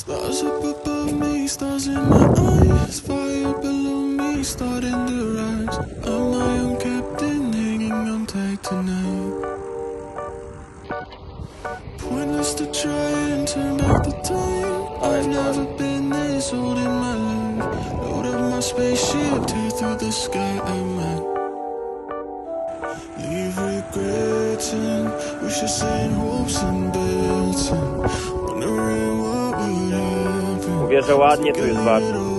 Stars up above me, stars in my eyes, fire below me, starting to rise. I'm my own captain, hanging on tight tonight. Pointless to try and turn back the time. I've never been this old in my life. Load up my spaceship, tear through the sky. I might leave regrets and wish I sent hopes and bets and wondering what would happen. Mówię, że ładnie tu jest bardzo.